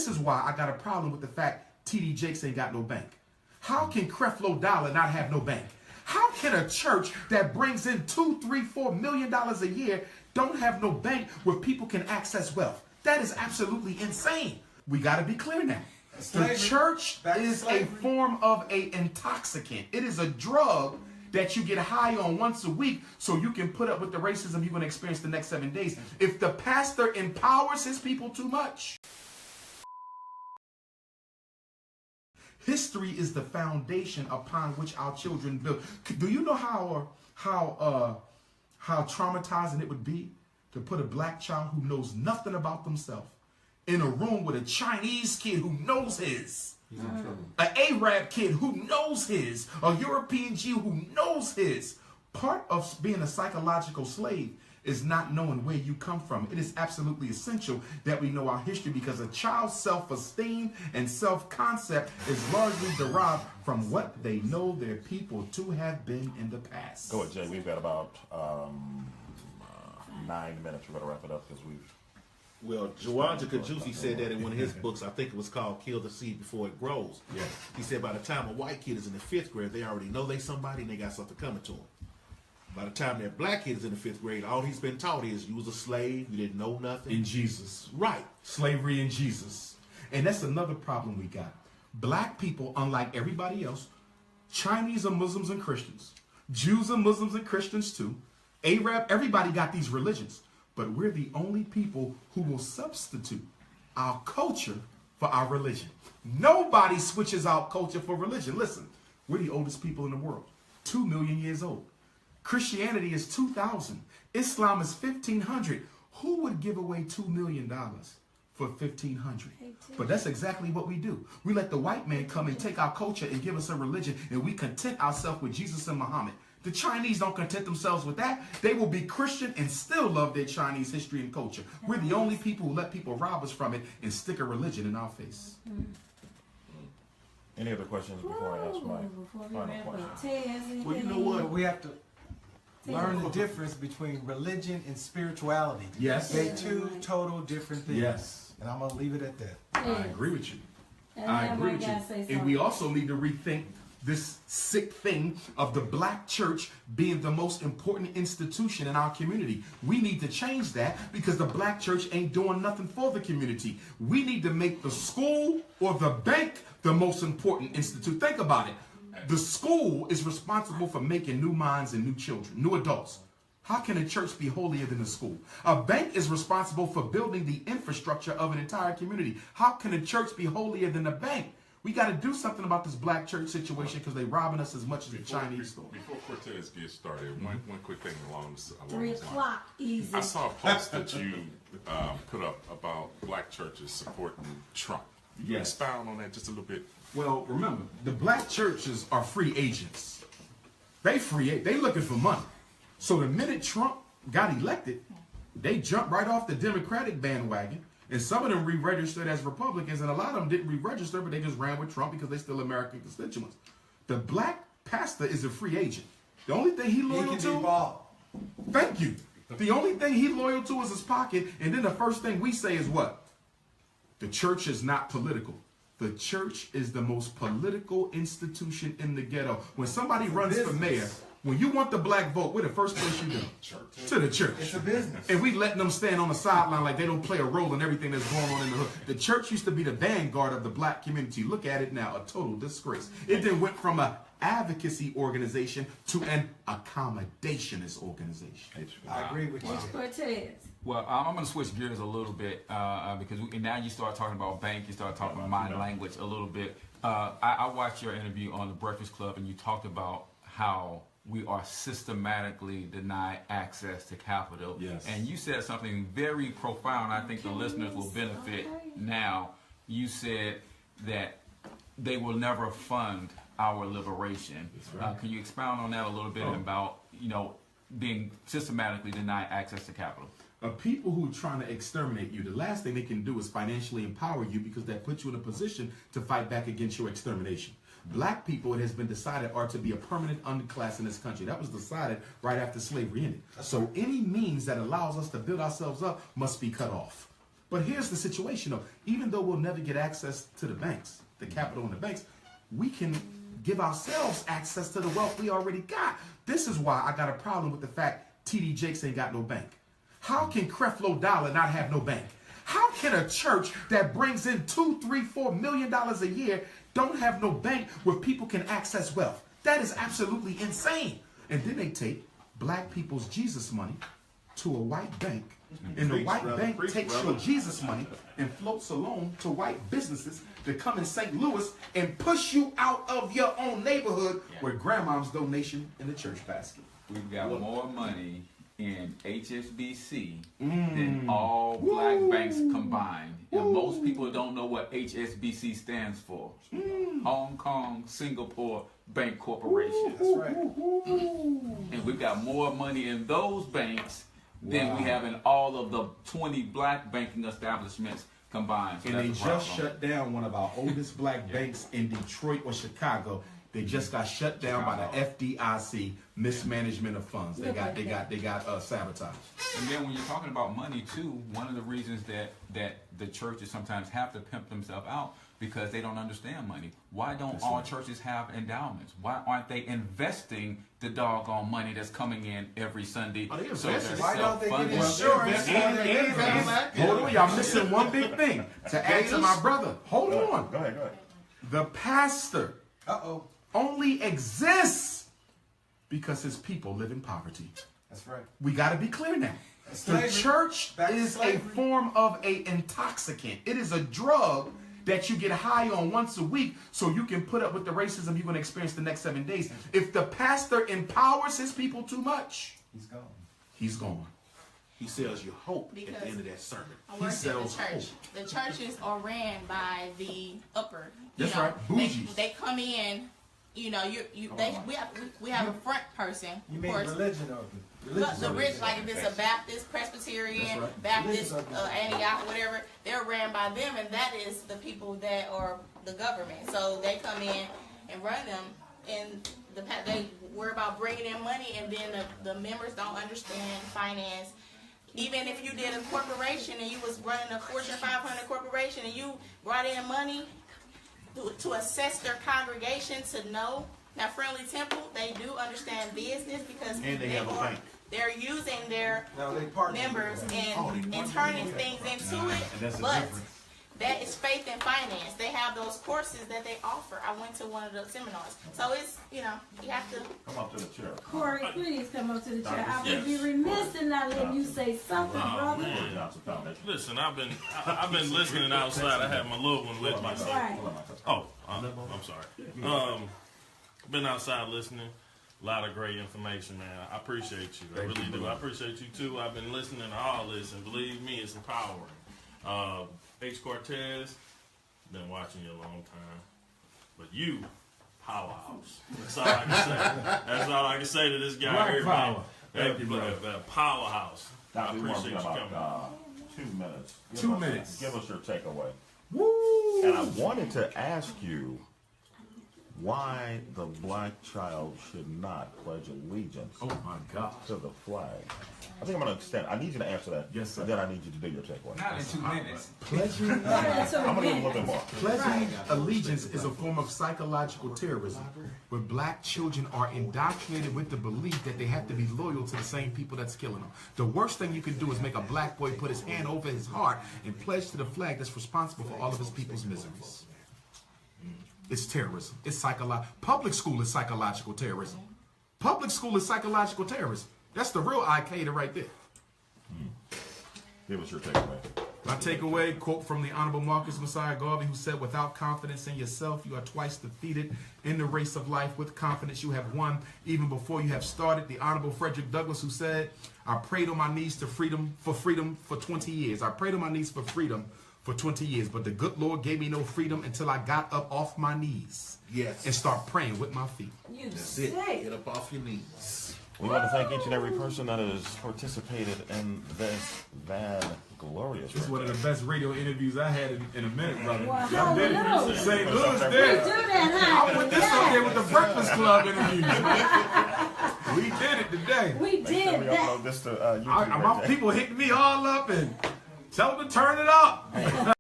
This is why I got a problem with the fact T.D. Jakes ain't got no bank. How can Creflo Dollar not have no bank? How can a church that brings in $2, $3, $4 million a year don't have no bank where people can access wealth? That is absolutely insane. We got to be clear now. The church is a form of an intoxicant. It is a drug that you get high on once a week so you can put up with the racism you're going to experience the next 7 days. If the pastor empowers his people too much, history is the foundation upon which our children build. Do you know how traumatizing it would be to put a black child who knows nothing about themselves in a room with a Chinese kid who knows his, an Arab kid who knows his, a European Jew who knows his? Part of being a psychological slave is not knowing where you come from. It is absolutely essential that we know our history, because a child's self-esteem and self-concept is largely derived from what they know their people to have been in the past. Go ahead, Jay. We've got about 9 minutes. We're going to wrap it up because we've... Well, Jawanja Kajusi said that in one of his books. I think it was called Kill the Seed Before It Grows. Yes. He said by the time a white kid is in the 5th grade, they already know they somebody and they got something coming to them. By the time that black kid is in the 5th grade, all he's been taught is you was a slave, you didn't know nothing. In Jesus. Right. Slavery in Jesus. And that's another problem we got. Black people, unlike everybody else, Chinese are Muslims and Christians. Jews are Muslims and Christians too. Arab, everybody got these religions. But we're the only people who will substitute our culture for our religion. Nobody switches out culture for religion. Listen, we're the oldest people in the world. 2 million years old. Christianity is 2,000. Islam is 1,500. Who would give away $2 million for 1,500? But that's exactly what we do. We let the white man come and take our culture and give us a religion, and we content ourselves with Jesus and Muhammad. The Chinese don't content themselves with that. They will be Christian and still love their Chinese history and culture. We're the only people who let people rob us from it and stick a religion in our face. Any other questions before I ask my final question? Well, you know what? We have to learn the difference between religion and spirituality. Yes. They're two total different things. Yes. And I'm going to leave it at that. I agree with you. I agree with you. And we also need to rethink this sick thing of the black church being the most important institution in our community. We need to change that because the black church ain't doing nothing for the community. We need to make the school or the bank the most important institute. Think about it. The school is responsible for making new minds and new children, new adults. How can a church be holier than a school? A bank is responsible for building the infrastructure of an entire community. How can a church be holier than a bank? We got to do something about this black church situation because they're robbing us as much as the Chinese store. Before Cortez gets started, one quick thing along 3 o'clock, easy. I saw a post that you put up about black churches supporting Trump. Can you expound on that just a little bit? Well, remember, the black churches are free agents. They looking for money. So the minute Trump got elected, they jumped right off the Democratic bandwagon. And some of them re-registered as Republicans, and a lot of them didn't re-register, but they just ran with Trump because they're still American constituents. The black pastor is a free agent. The only thing he's loyal to... Thank you. The only thing he's loyal to is his pocket, and then the first thing we say is what? The church is not political. The church is the most political institution in the ghetto. When somebody runs for mayor... When you want the black vote, where the first place you go? Church. To the church. It's a business. And we letting them stand on the sideline like they don't play a role in everything that's going on in the hood. The church used to be the vanguard of the black community. Look at it now, a total disgrace. It then went from an advocacy organization to an accommodationist organization. I agree with you. Well, I'm going to switch gears a little bit because now you start talking about bank, you start talking about my language a little bit. I watched your interview on the Breakfast Club, and you talked about how we are systematically denied access to capital. Yes. And you said something very profound. I think the listeners will benefit now. You said that they will never fund our liberation. Right. Can you expound on that a little bit about, being systematically denied access to capital? People who are trying to exterminate you, the last thing they can do is financially empower you because that puts you in a position to fight back against your extermination. Black people, it has been decided, are to be a permanent underclass in this country. That was decided right after slavery ended. So any means that allows us to build ourselves up must be cut off. But here's the situation, though. Even though we'll never get access to the banks, the capital and the banks, we can give ourselves access to the wealth we already got. This is why I got a problem with the fact TD Jakes ain't got no bank. How can Creflo Dollar not have no bank? How can a church that brings in $2, $3, $4 million a year don't have no bank where people can access wealth? That is absolutely insane. And then they take black people's Jesus money to a white bank, and the white bank takes your Jesus money and floats a loan to white businesses that come in St. Louis and push you out of your own neighborhood with grandma's donation in the church basket. We've got more money in HSBC than all black banks combined. And most people don't know what HSBC stands for. Hong Kong, Singapore Bank Corporation. That's right. And we've got more money in those banks than we have in all of the 20 black banking establishments combined. So And they that's a just problem. shut down one of our oldest black banks in Detroit or Chicago. They just got shut down by the FDIC, mismanagement of funds. They got sabotaged. And then when you're talking about money too, one of the reasons that the churches sometimes have to pimp themselves out because they don't understand money. Why don't all churches have endowments? Why aren't they investing the doggone money that's coming in every Sunday? Are they So they're investing? Why don't they get self-funding? insurance? Hold on, y'all missing one big thing. To add to my brother, hold on. Go ahead. The pastor Uh-oh. only exists because his people live in poverty. That's right. We got to be clear now. The Slavery. church Back to is a slavery. form of a intoxicant. It is a drug that you get high on once a week so you can put up with the racism you're going to experience the next 7 days. If the pastor empowers his people too much, He's gone. he's gone. He sells you hope at Because the end of that sermon. I He worked in the sells church. hope. The churches are ran by the upper. That's right, bougies. They come in. We have a front person. You of mean course. religion of The rich, like if it's a Baptist, Presbyterian, That's right. Baptist, Antioch, whatever, they're ran by them, and that is the people that are the government. So they come in and run them, and they worry about bringing in money, and then the members don't understand finance. Even if you did a corporation and you was running a Fortune 500 corporation and you brought in money to assess their congregation to know. Now, Friendly Temple, they do understand business because And they have a bank. they're using their No, they partner with members them. and turning things into it. that's the But difference. that is faith and finance. They have those courses that they offer. I went to one of the seminars. So it's, you have to. Come up to the chair. Corey, please come up to the chair. I would be remiss in not letting you say something, brother. Listen, I've been listening outside. I had my little one with me. Right. Oh, I'm sorry. Been outside listening. A lot of great information, man. I appreciate you. I really do. I appreciate you too. I've been listening to all this, and believe me, it's empowering. H. Cortez, been watching you a long time, but you, powerhouse. That's all I can say. That's all I can say to this guy Black here, power. man. Thank you, brother. That powerhouse. I Dr. Umar, appreciate you coming. about 2 minutes. 2 minutes. Give us your takeaway. Woo! And I wanted to ask you why the black child should not pledge allegiance Oh my God. to the flag. I think I'm going to extend. I need you to answer that. Yes, sir. And then I need you to do your takeaway. Not in 2 minutes. Pledging, That's I'm what going to give a little bit more. pledging allegiance is a form of psychological terrorism where black children are indoctrinated with the belief that they have to be loyal to the same people that's killing them. The worst thing you can do is make a black boy put his hand over his heart and pledge to the flag that's responsible for all of his people's miseries. It's terrorism. It's public school is psychological terrorism. Public school is psychological terrorism. That's the real Al-Qaeda right there. Give us your takeaway. My takeaway, quote from the Honorable Marcus Messiah Garvey, who said, "Without confidence in yourself, you are twice defeated. In the race of life, with confidence, you have won even before you have started." The Honorable Frederick Douglass, who said, "I prayed on my knees for freedom for 20 years. I prayed on my knees for freedom for 20 years, but the good Lord gave me no freedom until I got up off my knees Yes. and start praying with my feet." You That's it. say. Get up off your knees. We want to thank each and every person that has participated in this glorious. This is one of the best radio interviews I had in a minute, brother. Well, Y'all did hello. it. St. Louis We did do it. that, huh? I put this up there with the Breakfast Club interviews. We did it today. We Make sure did we that. upload this to YouTube. My people hitting me all up and Tell them to turn it up.